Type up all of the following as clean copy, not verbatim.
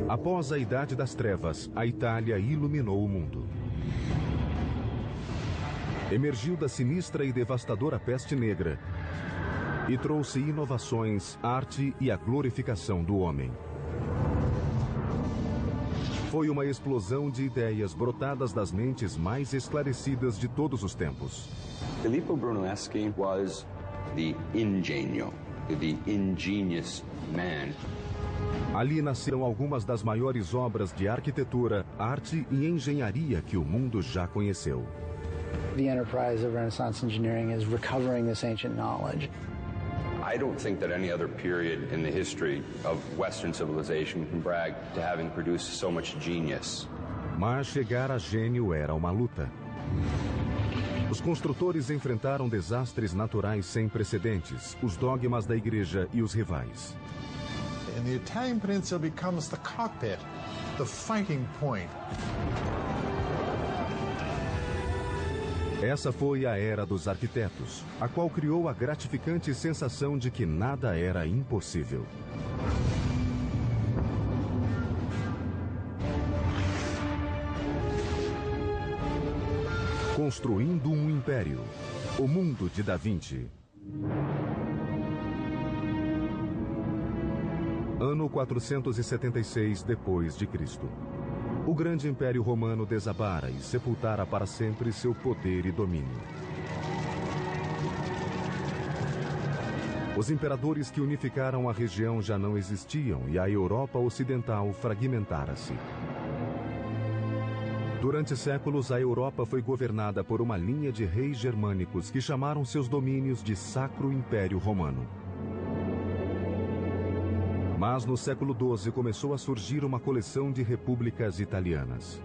Após a Idade das Trevas, a Itália iluminou o mundo. Emergiu da sinistra e devastadora peste negra e trouxe inovações, arte e a glorificação do homem. Foi uma explosão de ideias brotadas das mentes mais esclarecidas de todos os tempos. Filippo Brunelleschi was the ingenio, the ingenious man. Ali nasceram algumas das maiores obras de arquitetura, arte e engenharia que o mundo já conheceu. The enterprise of Renaissance engineering is recovering this ancient knowledge. I don't think that any other period in the history of Western civilization can brag to having produced so much genius. Mas chegar a gênio era uma luta. Os construtores enfrentaram desastres naturais sem precedentes, os dogmas da igreja e os rivais. And the Italian peninsula becomes the cockpit, the fighting point. Essa foi a era dos arquitetos, a qual criou a gratificante sensação de que nada era impossível. Construindo um império. O mundo de Da Vinci. Ano 476 depois de Cristo. O grande Império Romano desabara e sepultara para sempre seu poder e domínio. Os imperadores que unificaram a região já não existiam e a Europa Ocidental fragmentara-se. Durante séculos, a Europa foi governada por uma linha de reis germânicos que chamaram seus domínios de Sacro Império Romano. Mas no século XII começou a surgir uma coleção de repúblicas italianas.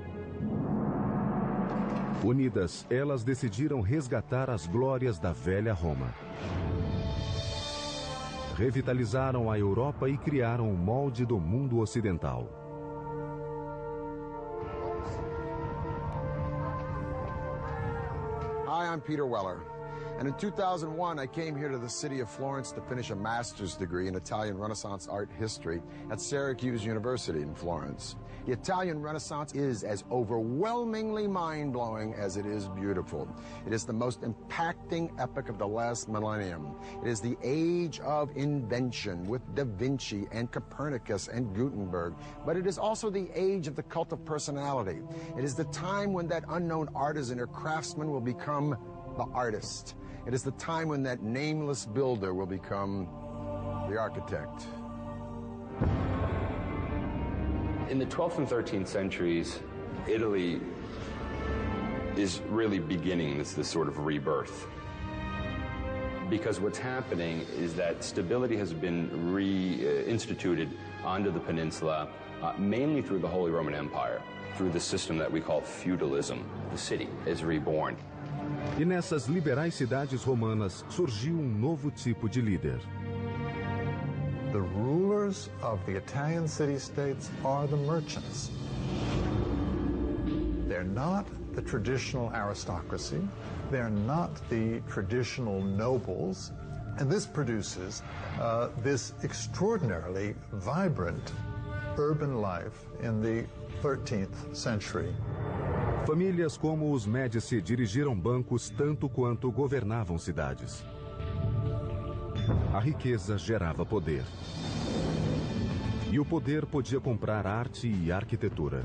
Unidas, elas decidiram resgatar as glórias da velha Roma. Revitalizaram a Europa e criaram o molde do mundo ocidental. Hi, I'm Peter Weller. And in 2001, I came here to the city of Florence to finish a master's degree in Italian Renaissance art history at Syracuse University in Florence. The Italian Renaissance is as overwhelmingly mind-blowing as it is beautiful. It is the most impacting epoch of the last millennium. It is the age of invention with Da Vinci and Copernicus and Gutenberg. But it is also the age of the cult of personality. It is the time when that unknown artisan or craftsman will become the artist. It is the time when that nameless builder will become the architect. In the 12th and 13th centuries, Italy is really beginning this sort of rebirth. Because what's happening is that stability has been reinstituted onto the peninsula, mainly through the Holy Roman Empire, through the system that we call feudalism. The city is reborn. E nessas liberais cidades romanas surgiu novo tipo de líder. The rulers of the Italian city-states are the merchants. They're not the traditional aristocracy. They're not the traditional nobles. And this produces this extraordinarily vibrant urban life in the 13th century. Famílias como os Médici dirigiram bancos tanto quanto governavam cidades. A riqueza gerava poder. E o poder podia comprar arte e arquitetura.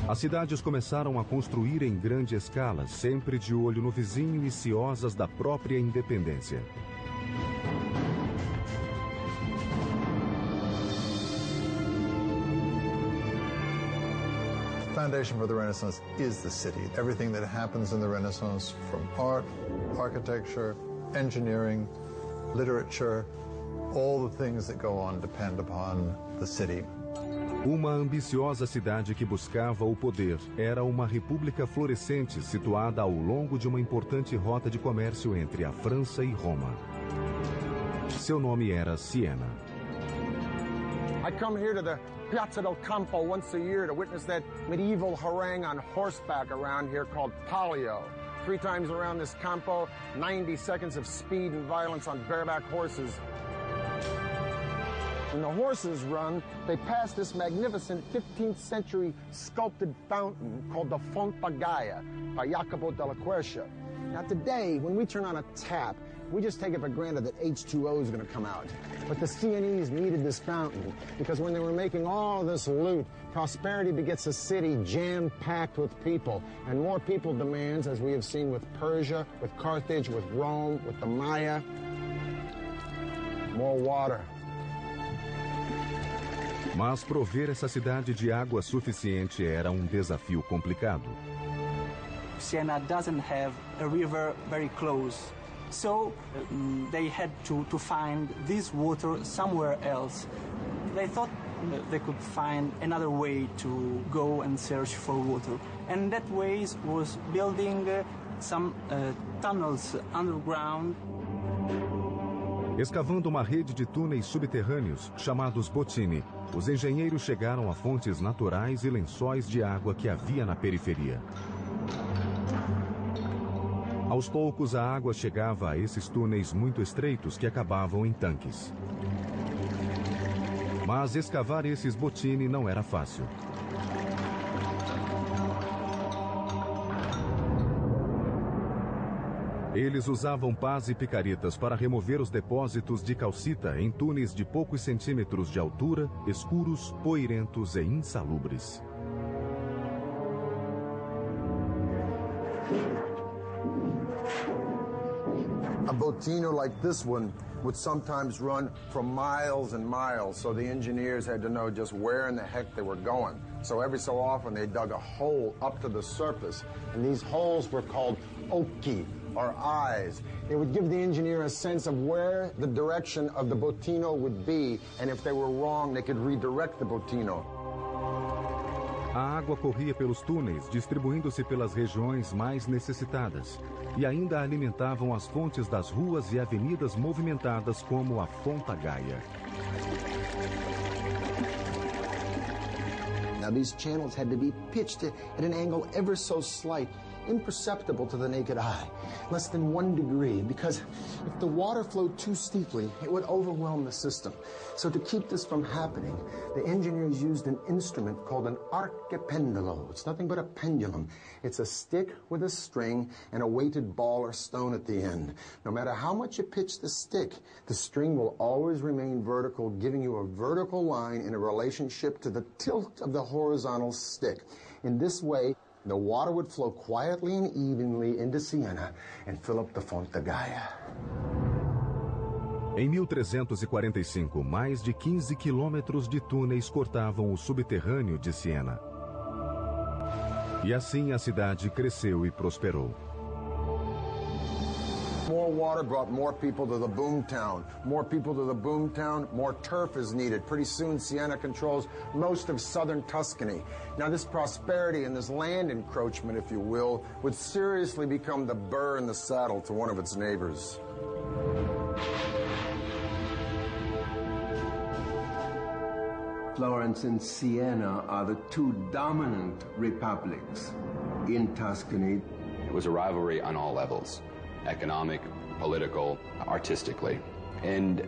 As cidades começaram a construir em grande escala, sempre de olho no vizinho e ciosas da própria independência. The foundation for the Renaissance is the city. Everything that happens in the Renaissance, from art, architecture, engineering, literature, all the things that go on depend upon the city. Uma ambiciosa cidade que buscava o poder era uma república florescente situada ao longo de uma importante rota de comércio entre a França e Roma. Seu nome era Siena. I come here to the Piazza del Campo once a year to witness that medieval harangue on horseback around here called Palio. 3 times around this Campo, 90 seconds of speed and violence on bareback horses. When the horses run, they pass this magnificent 15th century sculpted fountain called the Fonte Gaia by Jacopo della Quercia. Now today, when we turn on a tap, we just take it for granted that H2O is going to come out. But the Sienese needed this fountain because when they were making all this loot, prosperity begets a city jam-packed with people. And more people demands, as we have seen with Persia, with Carthage, with Rome, with the Maya, more water. Mas prover essa cidade de água suficiente era desafio complicado. Siena doesn't have a river very close, so they had to find this water somewhere else. They thought they could find another way to go and search for water, and that way was building some tunnels underground. Escavando uma rede de túneis subterrâneos, chamados Bottini, os engenheiros chegaram a fontes naturais e lençóis de água que havia na periferia. Aos poucos, a água chegava a esses túneis muito estreitos que acabavam em tanques. Mas escavar esses Bottini não era fácil. Eles usavam pás e picaretas para remover os depósitos de calcita em túneis de poucos centímetros de altura, escuros, poeirentos e insalubres. A bottino like this one would sometimes run for miles and miles, so the engineers had to know just where in the heck they were going. So every so often they dug a hole up to the surface, and these holes were called occhi, or eyes. It would give the engineer a sense of where the direction of the bottino would be, and if they were wrong, they could redirect the bottino. A água corria pelos túneis, distribuindo-se pelas regiões mais necessitadas, e ainda alimentavam as fontes das ruas e avenidas movimentadas como a Fonte Gaia. Now these channels had to be pitched at an angle ever so slight, imperceptible to the naked eye, less than 1 degree, because if the water flowed too steeply, it would overwhelm the system. So to keep this from happening, the engineers used an instrument called an archipendolo. It's nothing but a pendulum. It's a stick with a string and a weighted ball or stone at the end. No matter how much you pitch the stick, the string will always remain vertical, giving you a vertical line in a relationship to the tilt of the horizontal stick. In this way, the water would flow quietly and evenly into Siena and fill up the Fonte Gaia. Em 1345, mais de 15 quilômetros de túneis cortavam o subterrâneo de Siena. E assim a cidade cresceu e prosperou. More water brought more people to the boomtown. More people to the boomtown, more turf is needed. Pretty soon, Siena controls most of southern Tuscany. Now, this prosperity and this land encroachment, if you will, would seriously become the burr in the saddle to one of its neighbors. Florence and Siena are the two dominant republics in Tuscany. It was a rivalry on all levels. Economic, political, artistically. And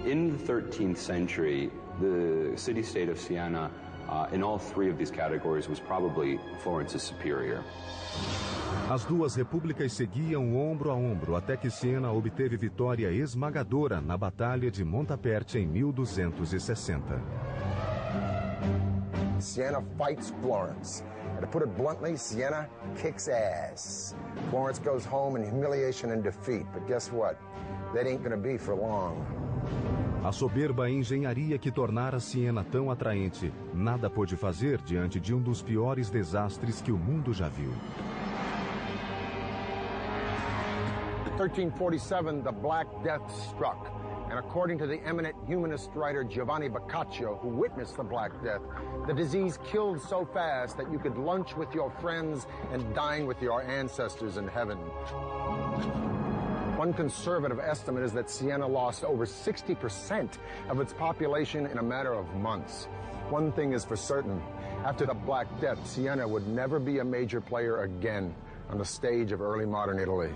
in the 13th century, the city-state of Siena, in all three of these categories, was probably Florence's superior. As duas repúblicas seguiam ombro a ombro até que Siena obteve vitória esmagadora na Batalha de Montaperti em 1260. Siena fights Florence. And to put it bluntly, Siena kicks ass. Florence goes home in humiliation and defeat. But guess what? That ain't gonna be for long. A soberba engenharia que tornara Siena tão atraente, nada pôde fazer diante de dos piores desastres que o mundo já viu. In 1347, the Black Death struck. And according to the eminent humanist writer Giovanni Boccaccio, who witnessed the Black Death, the disease killed so fast that you could lunch with your friends and dine with your ancestors in heaven. One conservative estimate is that Siena lost over 60% of its population in a matter of months. One thing is for certain, after the Black Death, Siena would never be a major player again on the stage of early modern Italy.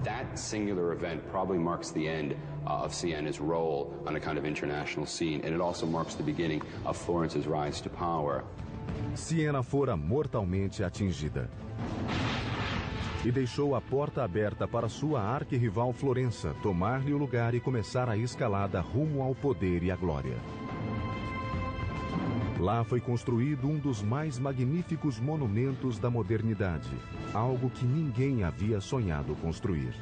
That singular event probably marks the end of Siena's role on a kind of international scene, and it also marks the beginning of Florence's rise to power. Siena fora mortalmente atingida e deixou a porta aberta para sua arquirrival Florença tomar-lhe o lugar e começar a escalada rumo ao poder e à glória. Lá foi construído um dos mais magníficos monumentos da modernidade, algo que ninguém havia sonhado construir.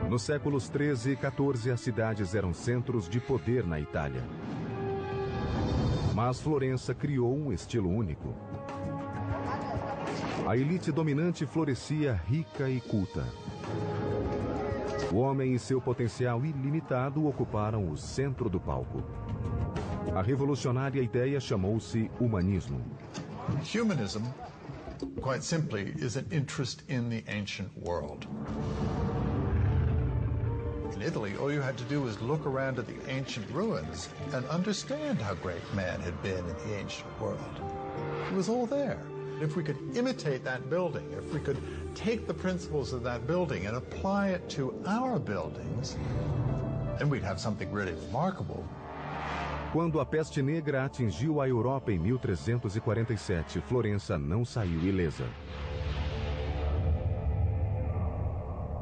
Nos séculos 13 e 14, as cidades eram centros de poder na Itália. Mas Florença criou um estilo único. A elite dominante florescia rica e culta. O homem e seu potencial ilimitado ocuparam o centro do palco. A revolucionária ideia chamou-se humanismo. Humanism, quite simply, is an interest in the ancient world. In Italy, all you had to do was look around at the ancient ruins and understand how great man had been in the ancient world. It was all there. If we could imitate that building, if we could take the principles of that building and apply it to our buildings, then we'd have something really remarkable. Quando a peste negra atingiu a Europa em 1347, Florença não saiu ilesa.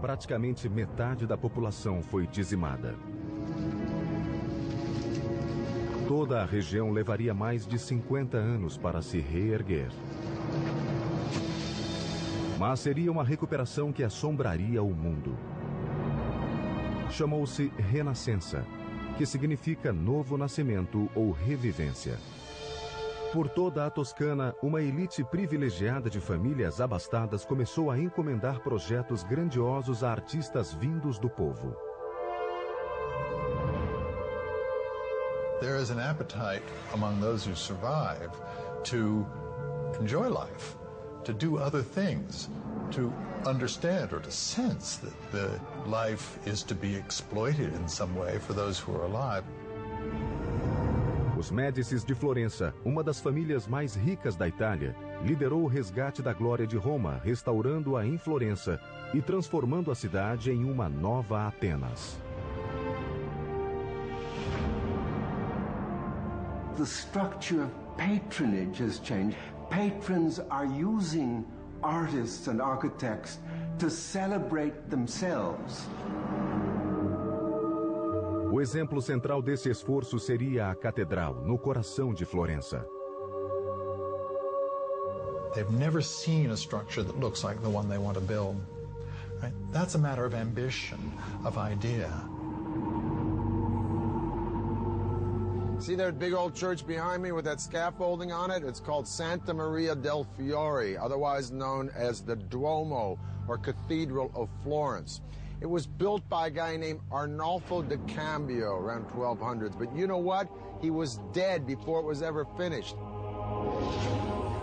Praticamente metade da população foi dizimada. Toda a região levaria mais de 50 anos para se reerguer. Mas seria uma recuperação que assombraria o mundo. Chamou-se Renascença, que significa novo nascimento ou revivência. Por toda a Toscana, uma elite privilegiada de famílias abastadas começou a encomendar projetos grandiosos a artistas vindos do povo. There is an appetite among those who survive to enjoy life, to do other things, to understand or to sense that the life is to be exploited in some way for those who are alive. Os Médicis de Florença, uma das famílias mais ricas da Itália, liderou o resgate da glória de Roma, restaurando-a em Florença e transformando a cidade em uma nova Atenas. The structure of patronage has changed. Patrons are using artists and architects to celebrate themselves. O exemplo central desse esforço seria a catedral, no coração de Florença. They've never seen a structure that looks like the one they want to build. Right? That's a matter of ambition, of idea. See that big old church behind me with that scaffolding on it? It's called Santa Maria del Fiore, otherwise known as the Duomo, or Cathedral of Florence. It was built by a guy named Arnolfo da Cambio around 1200s, but you know what? He was dead before it was ever finished.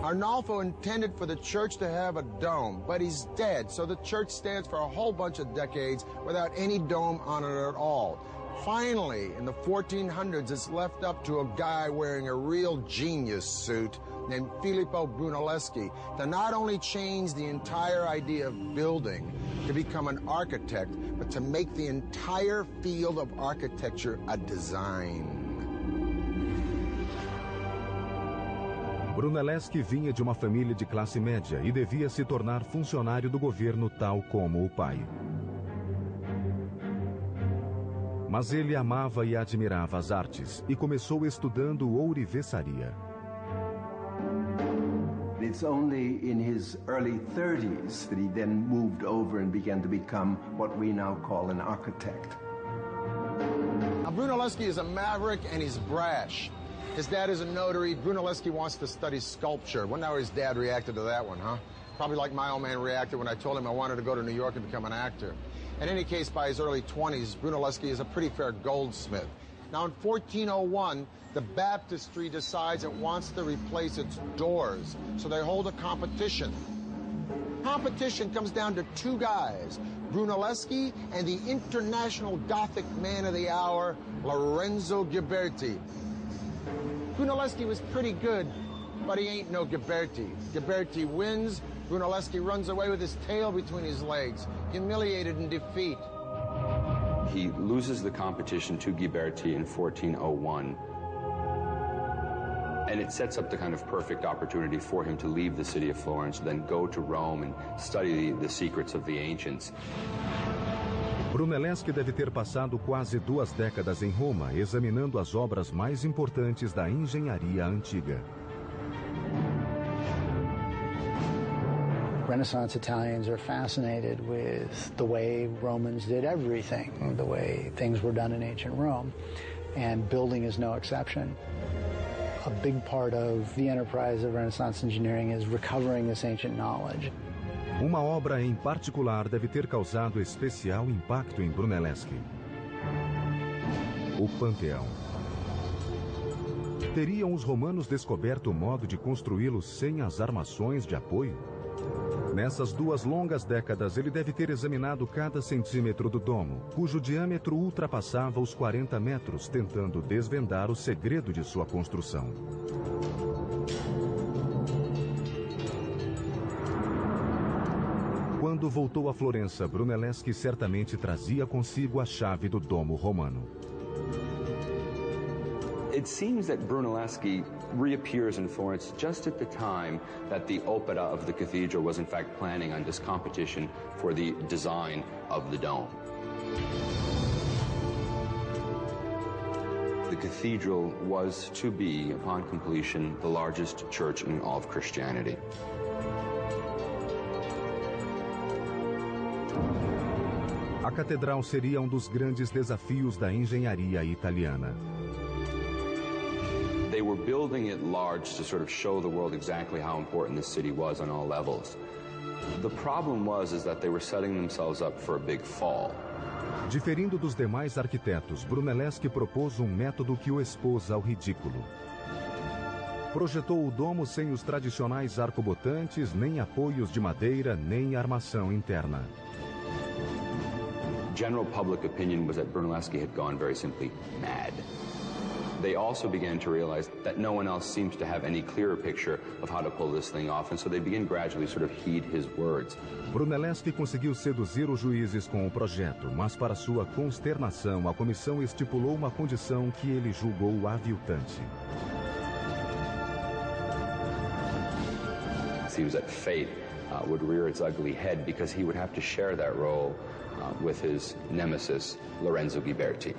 Arnolfo intended for the church to have a dome, but he's dead, so the church stands for a whole bunch of decades without any dome on it at all. Finally, in the 1400s, it's left up to a guy wearing a real genius suit named Filippo Brunelleschi to not only change the entire idea of building to become an architect, but to make the entire field of architecture a design. Brunelleschi vinha de uma família de classe média e devia se tornar funcionário do governo tal como o pai. Mas ele amava e admirava as artes e começou estudando ourivesaria. It's only in his early 30s that he then moved over and began to become what we now call an architect. Now, Brunelleschi is a maverick and he's brash. His dad is a notary. Brunelleschi wants to study sculpture. Wonder how his dad reacted to that one, huh? Probably like my old man reacted when I told him I wanted to go to New York and become an actor. In any case, by his early 20s, Brunelleschi is a pretty fair goldsmith. Now, in 1401, the baptistry decides it wants to replace its doors, so they hold a competition. Competition comes down to two guys, Brunelleschi and the international Gothic man of the hour, Lorenzo Ghiberti. Brunelleschi was pretty good, But he ain't no Ghiberti. Ghiberti wins. Brunelleschi runs away with his tail between his legs, humiliated in defeat. He loses the competition to Ghiberti in 1401. And it sets up the kind of perfect opportunity for him to leave the city of Florence, then go to Rome and study the secrets of the ancients. Brunelleschi deve ter passado quase 2 décadas em Roma, examinando as obras mais importantes da engenharia antiga. Renaissance Italians are fascinated with the way Romans did everything, the way things were done in ancient Rome, and building is no exception. A big part of the enterprise of Renaissance engineering is recovering this ancient knowledge. Uma obra em particular deve ter causado especial impacto em Brunelleschi: o Panteão. Teriam os romanos descoberto o modo de construí-lo sem as armações de apoio? Nessas 2 longas décadas, ele deve ter examinado cada centímetro do domo, cujo diâmetro ultrapassava os 40 metros, tentando desvendar o segredo de sua construção. Quando voltou a Florença, Brunelleschi certamente trazia consigo a chave do domo romano. It seems that Brunelleschi reappears in Florence just at the time that the Opera of the cathedral was in fact planning on this competition for the design of the dome. The cathedral was to be, upon completion, the largest church in all of Christianity. A catedral seria um dos grandes desafios da engenharia italiana. They were building it large to sort of show the world exactly how important the city was on all levels. The problem is that they were setting themselves up for a big fall. Diferindo dos demais arquitetos, Brunelleschi propôs um método que o expôs ao ridículo. Projetou o domo sem os tradicionais arcobotantes, nem apoios de madeira, nem armação interna. General public opinion was that Brunelleschi had gone very simply mad. They also began to realize that no one else seems to have any clearer picture of how to pull this thing off, and so they begin gradually sort of heed his words. Brunelleschi conseguiu seduzir os juízes com o projeto, mas para sua consternação, a comissão estipulou uma condição que ele julgou aviltante. It seems that fate would rear its ugly head because he would have to share that role with his nemesis, Lorenzo Ghiberti.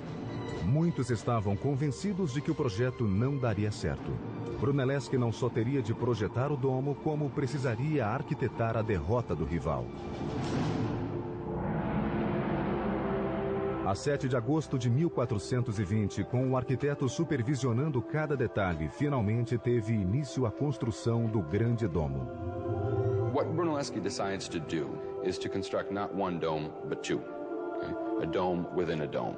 Muitos estavam convencidos de que o projeto não daria certo. Brunelleschi não só teria de projetar o domo, como precisaria arquitetar a derrota do rival. A 7 de agosto de 1420, com o arquiteto supervisionando cada detalhe, finalmente teve início a construção do grande domo. What Brunelleschi decides to do is to construct not one dome, but 2. Okay? A dome within a dome.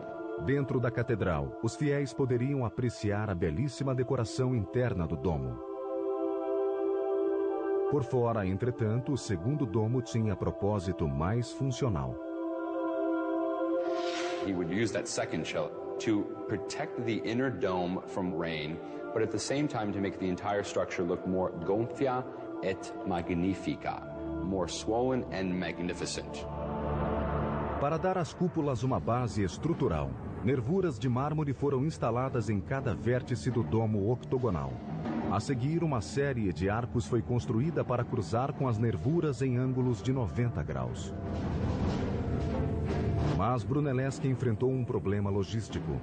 Dentro da catedral, os fiéis poderiam apreciar a belíssima decoração interna do domo. Por fora, entretanto, o segundo domo tinha propósito mais funcional. He would use that second shell to protect the inner dome from rain, but at the same time to make the entire structure look more gonfia et magnifica, more swollen and magnificent. Para dar às cúpulas uma base estrutural, nervuras de mármore foram instaladas em cada vértice do domo octogonal. A seguir, uma série de arcos foi construída para cruzar com as nervuras em ângulos de 90 graus. Mas Brunelleschi enfrentou um problema logístico.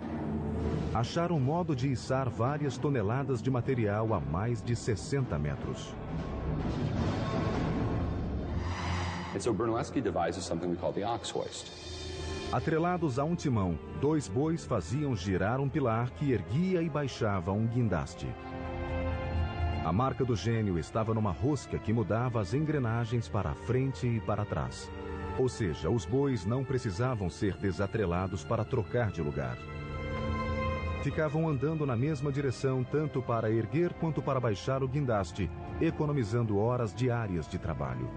Achar um modo de içar várias toneladas de material a mais de 60 metros. And so Brunelleschi devises something we call the ox hoist. Atrelados a um timão, 2 bois faziam girar um pilar que erguia e baixava um guindaste. A marca do gênio estava numa rosca que mudava as engrenagens para a frente e para trás. Ou seja, os bois não precisavam ser desatrelados para trocar de lugar. Ficavam andando na mesma direção tanto para erguer quanto para baixar o guindaste, economizando horas diárias de trabalho.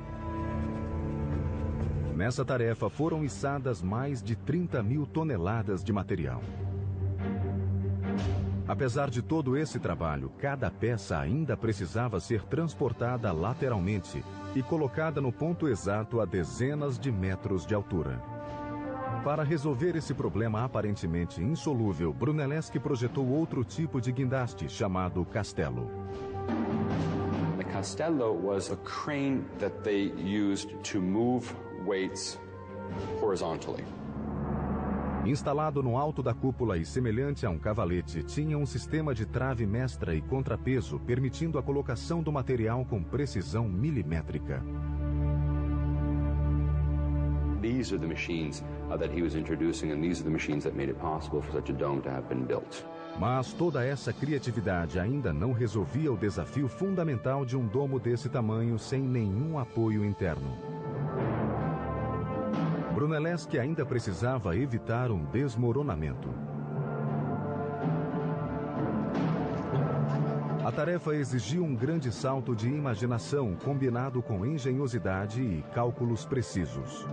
Nessa tarefa foram içadas mais de 30.000 toneladas de material. Apesar de todo esse trabalho, cada peça ainda precisava ser transportada lateralmente e colocada no ponto exato a dezenas de metros de altura. Para resolver esse problema aparentemente insolúvel, Brunelleschi projetou outro tipo de guindaste, chamado castelo. The castello was a crane that they used to move weights horizontally. Instalado no alto da cúpula e semelhante a um cavalete, tinha um sistema de trave mestra e contrapeso, permitindo a colocação do material com precisão milimétrica. These are the machines that he was introducing, and these are the machines that made it possible for such a dome to have been built. Mas toda essa criatividade ainda não resolvia o desafio fundamental de um domo desse tamanho sem nenhum apoio interno. Brunelleschi ainda precisava evitar um desmoronamento. A tarefa exigiu um grande salto de imaginação combinado com engenhosidade e cálculos precisos.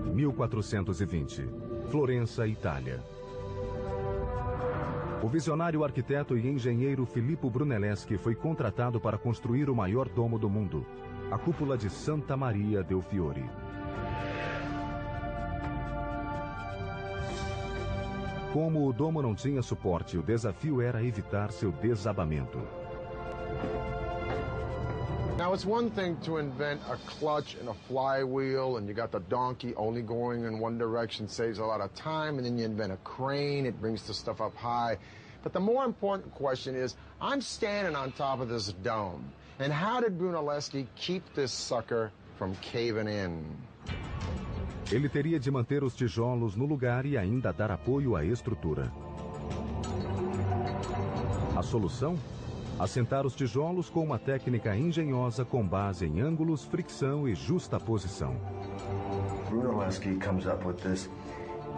Em 1420, Florença, Itália. O visionário arquiteto e engenheiro Filippo Brunelleschi foi contratado para construir o maior domo do mundo, a cúpula de Santa Maria del Fiore. Como o domo não tinha suporte, o desafio era evitar seu desabamento. Now, it's one thing to invent a clutch and a flywheel, and you got the donkey only going in one direction, saves a lot of time, and then you invent a crane, it brings the stuff up high. But the more important question is, I'm standing on top of this dome, and how did Brunelleschi keep this sucker from caving in? Ele teria de manter os tijolos no lugar e ainda dar apoio à estrutura. A solução? Assentar os tijolos com uma técnica engenhosa com base em ângulos, fricção e justaposição. Brunelleschi comes up with this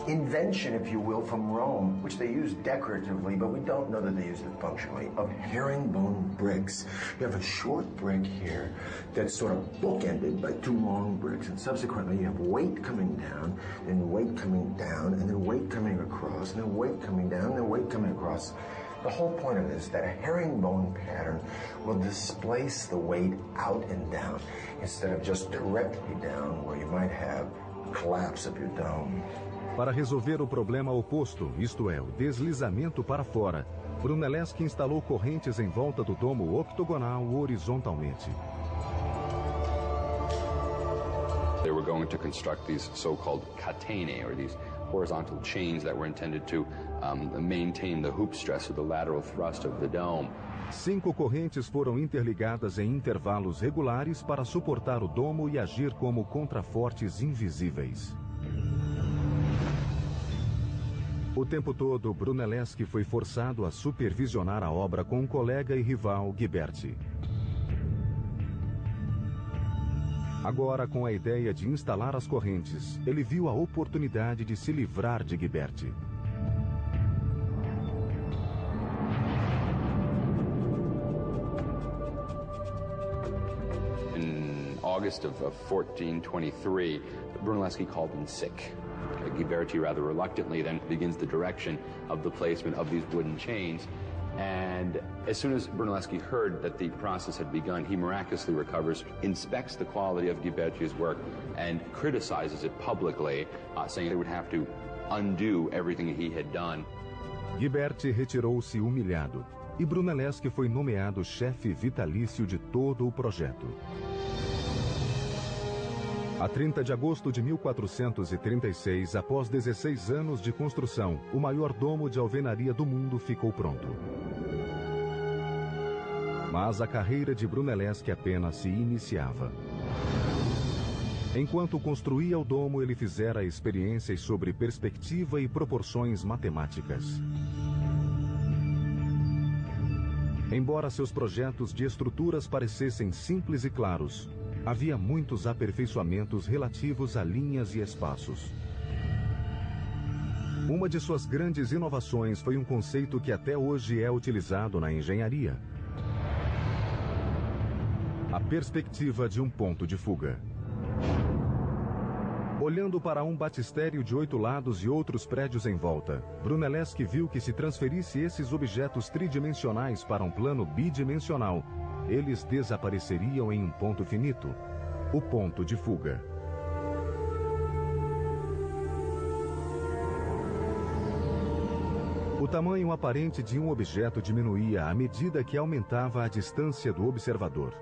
invention, if you will, from Rome, which they use decoratively, but we don't know that they used it functionally, of herringbone bricks. You have a short brick here that's sort of bookended by two long bricks, and subsequently you have weight coming down, and weight coming down, and then weight coming across, and then weight coming down, and then weight coming across. The whole point of this is that a herringbone pattern will displace the weight out and down instead of just directly down where you might have collapse of your dome. Para resolver o problema oposto, isto é, o deslizamento para fora, Brunelleschi instalou correntes em volta do domo octogonal horizontalmente. They were going to construct these so-called catenae, or these horizontal chains that were intended to maintain the hoop stress or the lateral thrust of the dome. 5 correntes foram interligadas em intervalos regulares para suportar o domo e agir como contrafortes invisíveis. O tempo todo, Brunelleschi foi forçado a supervisionar a obra com um colega e rival, Ghiberti. Agora, com a ideia de instalar as correntes, ele viu a oportunidade de se livrar de Ghiberti. In August of 1423, Brunelleschi called in sick. Ghiberti rather reluctantly then begins the direction of the placement of these wooden chains. And as soon as Brunelleschi heard that the process had begun, he miraculously recovers, inspects the quality of Ghiberti's work, and criticizes it publicly, saying they would have to undo everything he had done. Ghiberti retirou-se humilhado, e Brunelleschi foi nomeado chefe vitalício de todo o projeto. A 30 de agosto de 1436, após 16 anos de construção, o maior domo de alvenaria do mundo ficou pronto. Mas a carreira de Brunelleschi apenas se iniciava. Enquanto construía o domo, ele fizera experiências sobre perspectiva e proporções matemáticas. Embora seus projetos de estruturas parecessem simples e claros, havia muitos aperfeiçoamentos relativos a linhas e espaços. Uma de suas grandes inovações foi um conceito que até hoje é utilizado na engenharia: a perspectiva de um ponto de fuga. Olhando para um batistério de 8 lados e outros prédios em volta, Brunelleschi viu que se transferisse esses objetos tridimensionais para um plano bidimensional, eles desapareceriam em um ponto finito, o ponto de fuga. O tamanho aparente de um objeto diminuía à medida que aumentava a distância do observador.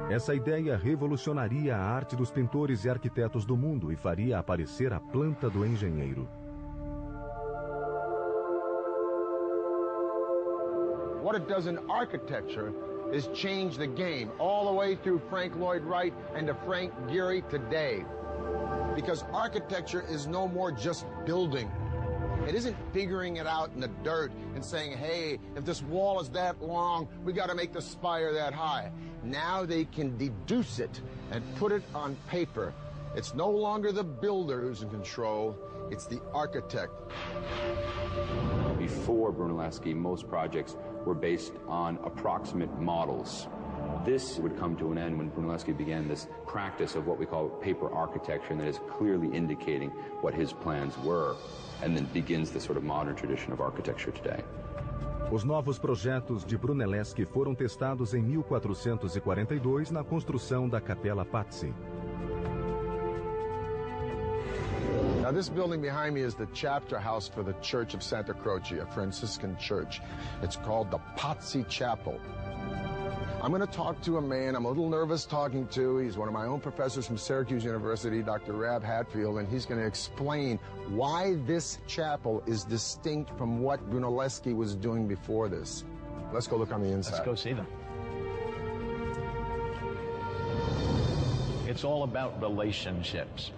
Essa ideia revolucionaria a arte dos pintores e arquitetos do mundo e faria aparecer a planta do engenheiro. What it does in architecture is change the game all the way through Frank Lloyd Wright and to Frank Gehry today. Because architecture is no more just building. It isn't figuring it out in the dirt and saying, hey, if this wall is that long, we got to make the spire that high. Now they can deduce it and put it on paper. It's no longer the builder who's in control, it's the architect. Before Brunelleschi, most projects were based on approximate models. This would come to an end when Brunelleschi began this practice of what we call paper architecture, and that is clearly indicating what his plans were, and then begins the sort of modern tradition of architecture today. Os novos projetos de Brunelleschi foram testados em 1442 na construção da Capella Pazzi. Now this building behind me is the chapter house for the Church of Santa Croce, a Franciscan church. It's called the Pazzi Chapel. I'm going to talk to a man I'm a little nervous talking to. He's one of my own professors from Syracuse University, Dr. Rab Hatfield, and he's going to explain why this chapel is distinct from what Brunelleschi was doing before this. Let's go look on the inside. Let's go see them. It's all about relationships.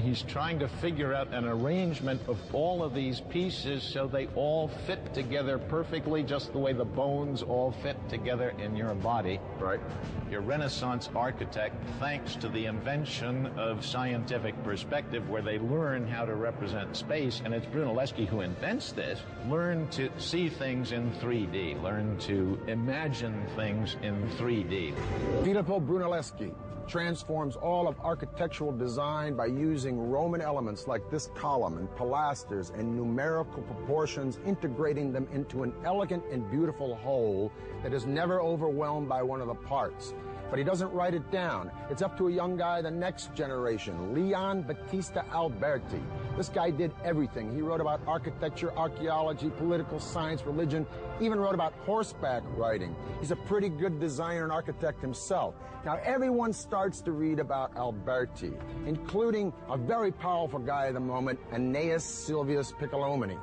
He's trying to figure out an arrangement of all of these pieces so they all fit together perfectly, just the way the bones all fit together in your body. Right. Your Renaissance architect, thanks to the invention of scientific perspective, where they learn how to represent space, and it's Brunelleschi who invents this, learn to see things in 3D, learn to imagine things in 3D. Filippo Brunelleschi transforms all of architectural design by using Roman elements like this column and pilasters and numerical proportions, integrating them into an elegant and beautiful whole that is never overwhelmed by one of the parts. But he doesn't write it down. It's up to a young guy, the next generation, Leon Battista Alberti. This guy did everything. He wrote about architecture, archaeology, political science, religion, even wrote about horseback riding. He's a pretty good designer and architect himself. Now, everyone starts to read about Alberti, including a very powerful guy at the moment, Aeneas Silvius Piccolomini.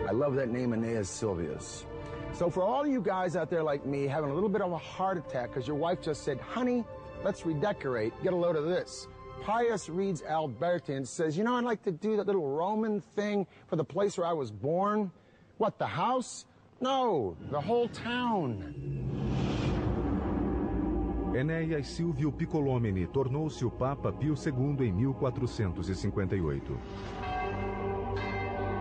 I love that name, Aeneas Silvius. So for all you guys out there like me having a little bit of a heart attack because your wife just said, honey, let's redecorate, get a load of this. Pius reads Alberti and says, you know, I'd like to do that little Roman thing for the place where I was born. What, the house? No, the whole town. Enéas Silvio Piccolomini tornou-se o Papa Pio II em 1458.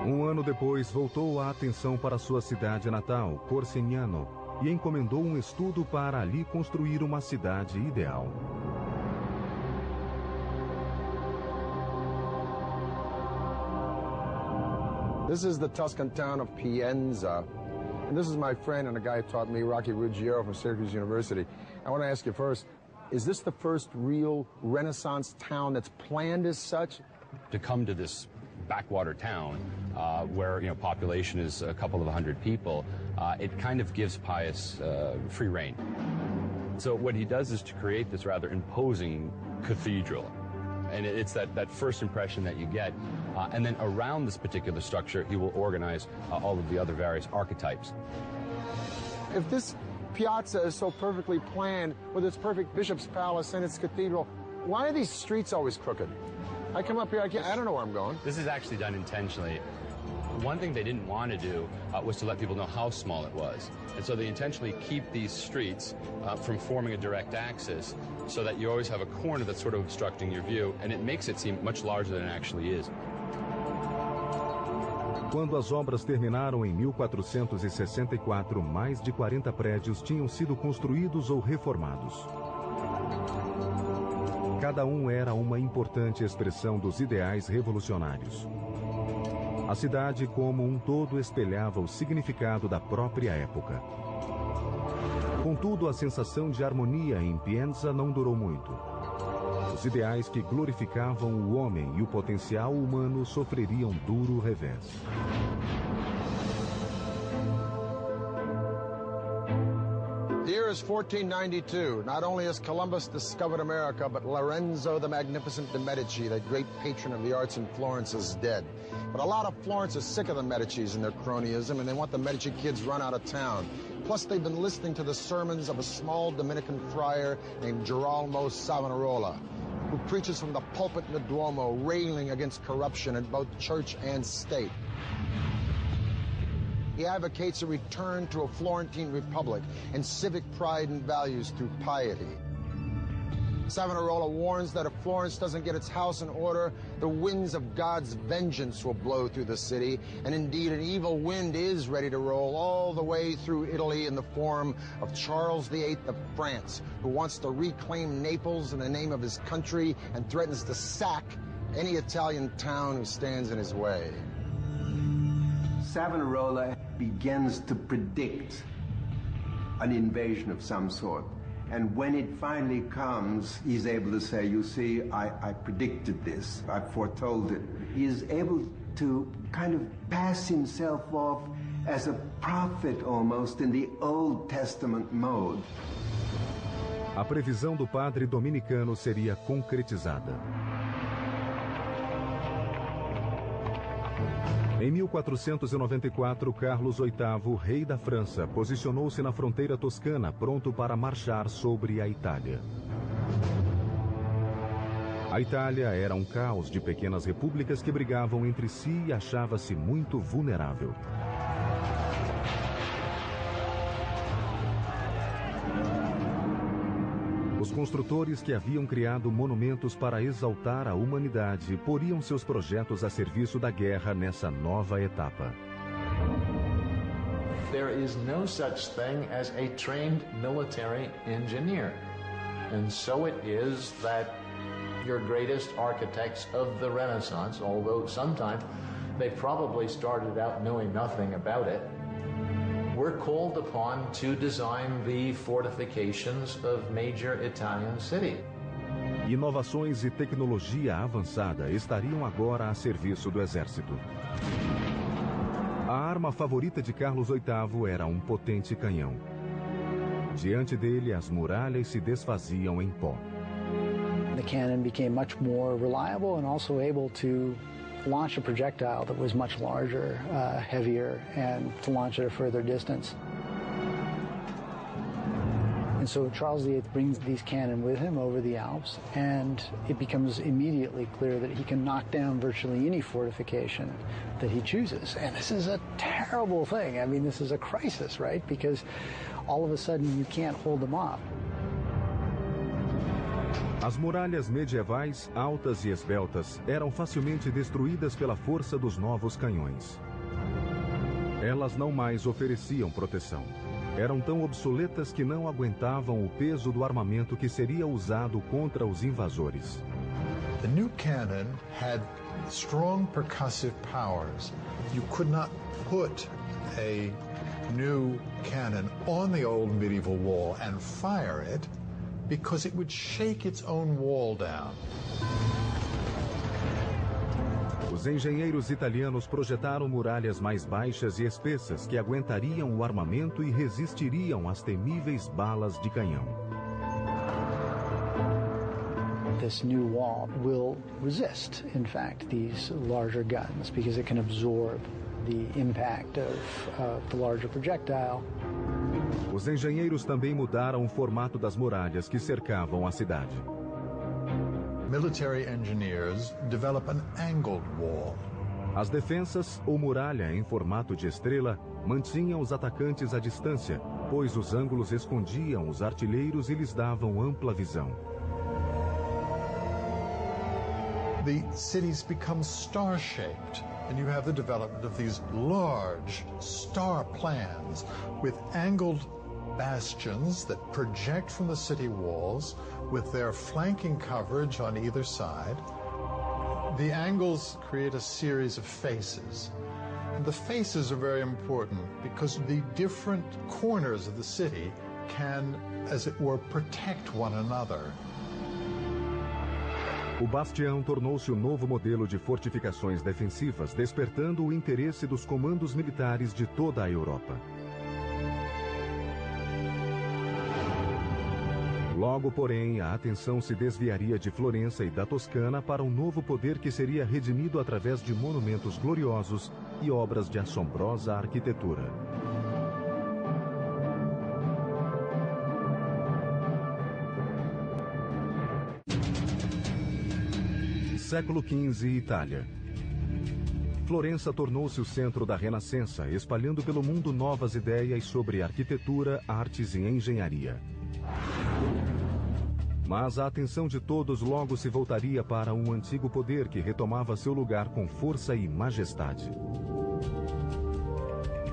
Um ano depois, voltou a atenção para sua cidade natal, Corsignano, e encomendou um estudo para ali construir uma cidade ideal. This is the Tuscan town of Pienza. And this is my friend and a guy who taught me, Rocky Ruggiero from Syracuse University. I want to ask you first, is this the first real Renaissance town that's planned as such? To come to this backwater town where, you know, population is a couple of 100 people, it kind of gives Pius free rein. So what he does is to create this rather imposing cathedral. And it's that first impression that you get. And then around this particular structure, he will organize all of the other various archetypes. If this piazza is so perfectly planned with its perfect bishop's palace and its cathedral, why are these streets always crooked? I come up here, I don't know where I'm going. This is actually done intentionally. One thing they didn't want to do was to let people know how small it was. And so they intentionally keep these streets from forming a direct axis so that you always have a corner that's sort of obstructing your view, and it makes it seem much larger than it actually is. Quando as obras terminaram em 1464, mais de 40 prédios tinham sido construídos ou reformados. Cada um era uma importante expressão dos ideais revolucionários. A cidade como um todo espelhava o significado da própria época. Contudo, a sensação de harmonia em Pienza não durou muito. Os ideais que glorificavam o homem e o potencial humano sofreriam duro revés. The year is 1492. Not only has Columbus discovered America, but Lorenzo the Magnificent de Medici, that great patron of the arts in Florence, is dead. But a lot of Florence is sick of the Medicis and their cronyism, and they want the Medici kids run out of town. Plus, they've been listening to the sermons of a small Dominican friar named Girolamo Savonarola, who preaches from the pulpit in the Duomo, railing against corruption in both church and state. He advocates a return to a Florentine republic and civic pride and values through piety. Savonarola warns that if Florence doesn't get its house in order, the winds of God's vengeance will blow through the city, and indeed an evil wind is ready to roll all the way through Italy in the form of Charles VIII of France, who wants to reclaim Naples in the name of his country and threatens to sack any Italian town who stands in his way. Savonarola begins to predict an invasion of some sort. And when it finally comes, he's able to say, you see, I predicted this, I foretold it. He is able to kind of pass himself off as a prophet almost in the Old Testament mode. A previsão do padre dominicano seria concretizada. Em 1494, Carlos VIII, rei da França, posicionou-se na fronteira toscana, pronto para marchar sobre a Itália. A Itália era um caos de pequenas repúblicas que brigavam entre si e achava-se muito vulnerável. Os construtores que haviam criado monumentos para exaltar a humanidade poriam seus projetos a serviço da guerra nessa nova etapa. There is no such thing as a trained military engineer. And so it is that your greatest architects of the Renaissance, although sometimes they probably started out knowing nothing about it, were called upon to design the fortifications of major Italian cities. Inovações e tecnologia avançada estariam agora a serviço do exército. A arma favorita de Carlos VIII era um potente canhão. Diante dele, as muralhas se desfaziam em pó. The cannon became much more reliable and also able to launch a projectile that was much larger, heavier, and to launch at a further distance. And so Charles VIII brings these cannon with him over the Alps, and it becomes immediately clear that he can knock down virtually any fortification that he chooses. And this is a terrible thing. I mean, this is a crisis, right? Because all of a sudden you can't hold them off. As muralhas medievais, altas e esbeltas, eram facilmente destruídas pela força dos novos canhões. Elas não mais ofereciam proteção. Eram tão obsoletas que não aguentavam o peso do armamento que seria usado contra os invasores. The new cannon had strong percussive powers. You could not put a new cannon on the old medieval wall and fire it, because it would shake its own wall down. Os engenheiros italianos projetaram muralhas mais baixas e espessas que aguentariam o armamento e resistiriam às temíveis balas de canhão. This new wall will resist, in fact, these larger guns because it can absorb the impact of the larger projectile. Os engenheiros também mudaram o formato das muralhas que cercavam a cidade. Military engineers develop an angled wall. As defensas, ou muralha em formato de estrela, mantinham os atacantes à distância, pois os ângulos escondiam os artilheiros e lhes davam ampla visão. The cities become star-shaped, and you have the development of these large star plans with angled bastions that project from the city walls with their flanking coverage on either side. The angles create a series of faces. And the faces are very important because the different corners of the city can, as it were, protect one another. O bastião tornou-se o novo modelo de fortificações defensivas, despertando o interesse dos comandos militares de toda a Europa. Logo, porém, a atenção se desviaria de Florença e da Toscana para um novo poder que seria redimido através de monumentos gloriosos e obras de assombrosa arquitetura. Século XV, Itália. Florença tornou-se o centro da Renascença, espalhando pelo mundo novas ideias sobre arquitetura, artes e engenharia. Mas a atenção de todos logo se voltaria para um antigo poder que retomava seu lugar com força e majestade.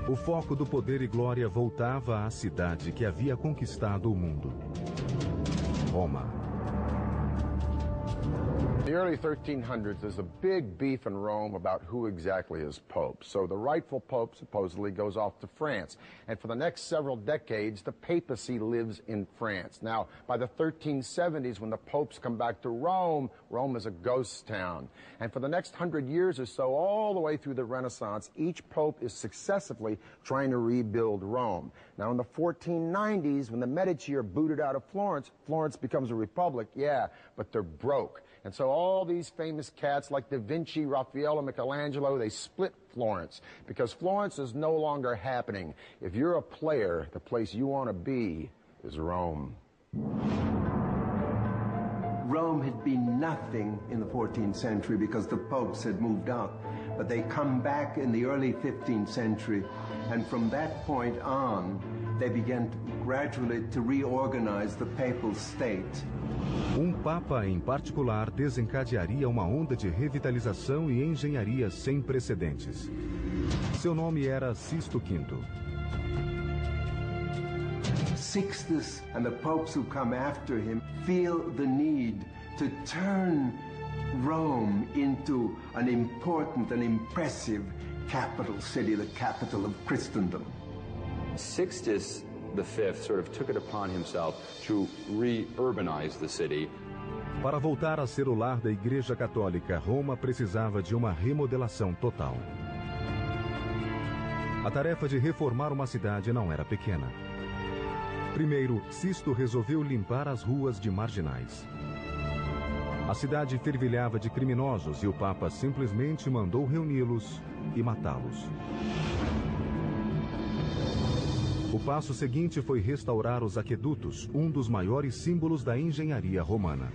O foco do poder e glória voltava à cidade que havia conquistado o mundo: Roma. In the early 1300s, there's a big beef in Rome about who exactly is Pope. So the rightful Pope supposedly goes off to France. And for the next several decades, the papacy lives in France. Now, by the 1370s, when the popes come back to Rome, Rome is a ghost town. And for the next 100 years or so, all the way through the Renaissance, each pope is successively trying to rebuild Rome. Now, in the 1490s, when the Medici are booted out of Florence, Florence becomes a republic, yeah, but they're broke. And so all these famous cats like Da Vinci, Raphael, and Michelangelo, they split Florence because Florence is no longer happening. If you're a player, the place you want to be is Rome. Rome had been nothing in the 14th century because the popes had moved out. But they come back in the early 15th century, and from that point on, they began gradually to reorganize the papal state. Papa, em particular, desencadearia uma onda de revitalização e engenharia sem precedentes. Seu nome era Sisto V. Sixtus and the popes who come after him feel the need to turn Rome into an important and impressive capital city, the capital of Christendom. Sixtus V sort of took it upon himself to re-urbanize the city. Para voltar a ser o lar da Igreja Católica, Roma precisava de uma remodelação total. A tarefa de reformar uma cidade não era pequena. Primeiro, Sisto resolveu limpar as ruas de marginais. A cidade fervilhava de criminosos e o Papa simplesmente mandou reuni-los e matá-los. O passo seguinte foi restaurar os aquedutos, um dos maiores símbolos da engenharia romana.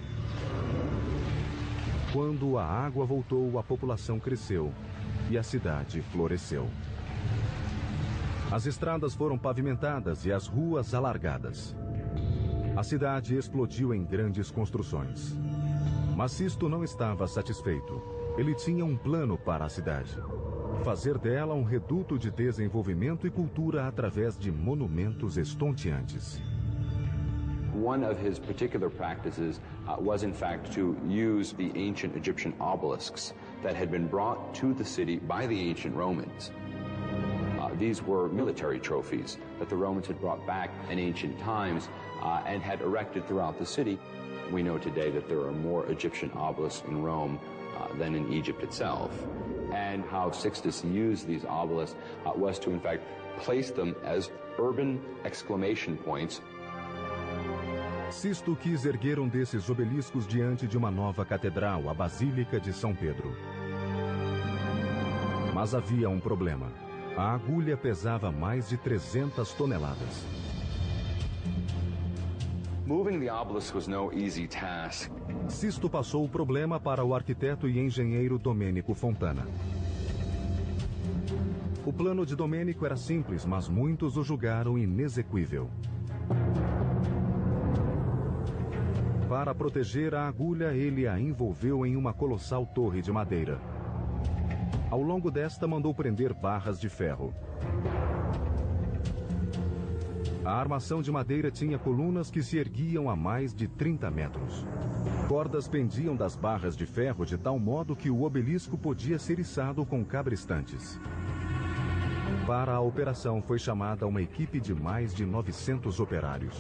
Quando a água voltou, a população cresceu e a cidade floresceu. As estradas foram pavimentadas e as ruas alargadas. A cidade explodiu em grandes construções. Mas Sisto não estava satisfeito. Ele tinha um plano para a cidade: fazer dela um reduto de desenvolvimento e cultura através de monumentos estonteantes. One of his particular practices was, in fact, to use the ancient Egyptian obelisks that had been brought to the city by the ancient Romans. These were military trophies that the Romans had brought back in ancient times and had erected throughout the city. We know today that there are more Egyptian obelisks in Rome than in Egypt itself. And how Sixtus used these obelisks was to, in fact, place them as urban exclamation points. Sisto quis erguer um desses obeliscos diante de uma nova catedral, a Basílica de São Pedro. Mas havia um problema. A agulha pesava mais de 300 toneladas. Moving the obelisk was no easy task. Sisto passou o problema para o arquiteto e engenheiro Domênico Fontana. O plano de Domênico era simples, mas muitos o julgaram inexequível. Para proteger a agulha, ele a envolveu em uma colossal torre de madeira. Ao longo desta, mandou prender barras de ferro. A armação de madeira tinha colunas que se erguiam a mais de 30 metros. Cordas pendiam das barras de ferro de tal modo que o obelisco podia ser içado com cabrestantes. Para a operação foi chamada uma equipe de mais de 900 operários.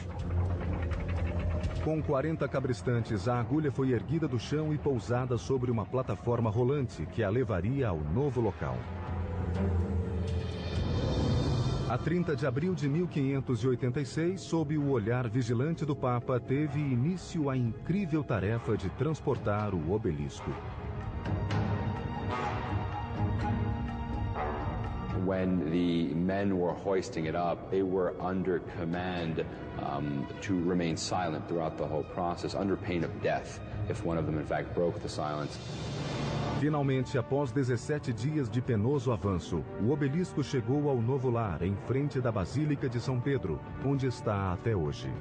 Com 40 cabrestantes, a agulha foi erguida do chão e pousada sobre uma plataforma rolante que a levaria ao novo local. A 30 de abril de 1586, sob o olhar vigilante do Papa, teve início a incrível tarefa de transportar o obelisco. When the men were hoisting it up, they were under command to remain silent throughout the whole process, under pain of death, if one of them in fact broke the silence. Finalmente, após 17 dias de penoso avanço, o obelisco chegou ao novo lar, em frente da Basílica de São Pedro, onde está até hoje.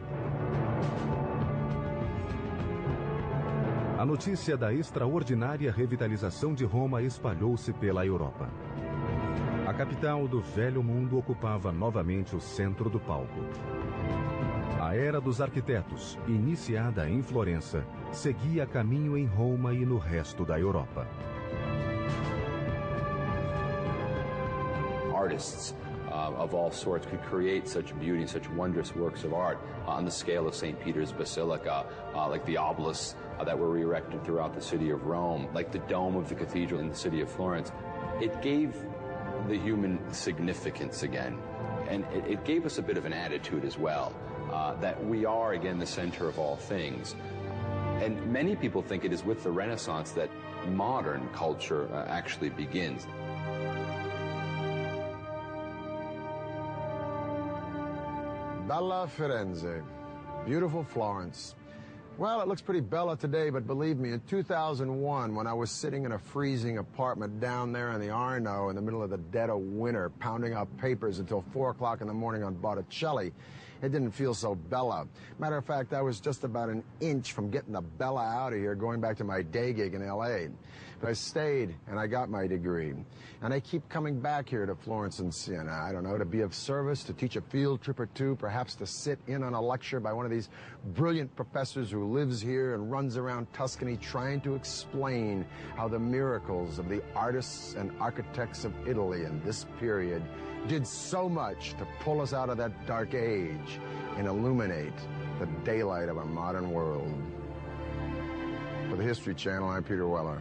A notícia da extraordinária revitalização de Roma espalhou-se pela Europa. A capital do Velho Mundo ocupava novamente o centro do palco. A era dos arquitetos, iniciada em Florença, seguia caminho em Roma e no resto da Europa. Artists of all sorts could create such beauty, such wondrous works of art on the scale of St. Peter's Basilica, like the obelisks that were erected throughout the city of Rome, like the dome of the cathedral in the city of Florence. It gave the human significance again, and it gave us a bit of an attitude as well, that we are again the center of all things. And many people think it is with the Renaissance that modern culture actually begins. Bella Firenze, beautiful Florence. Well, it looks pretty bella today, but believe me, in 2001, when I was sitting in a freezing apartment down there in the Arno in the middle of the dead of winter, pounding out papers until 4 o'clock in the morning on Botticelli, it didn't feel so bella. Matter of fact, I was just about an inch from getting the bella out of here, going back to my day gig in L.A. But I stayed, and I got my degree. And I keep coming back here to Florence and Siena, I don't know, to be of service, to teach a field trip or two, perhaps to sit in on a lecture by one of these brilliant professors who lives here and runs around Tuscany trying to explain how the miracles of the artists and architects of Italy in this period did so much to pull us out of that dark age and illuminate the daylight of a modern world. For the History Channel, I'm Peter Weller.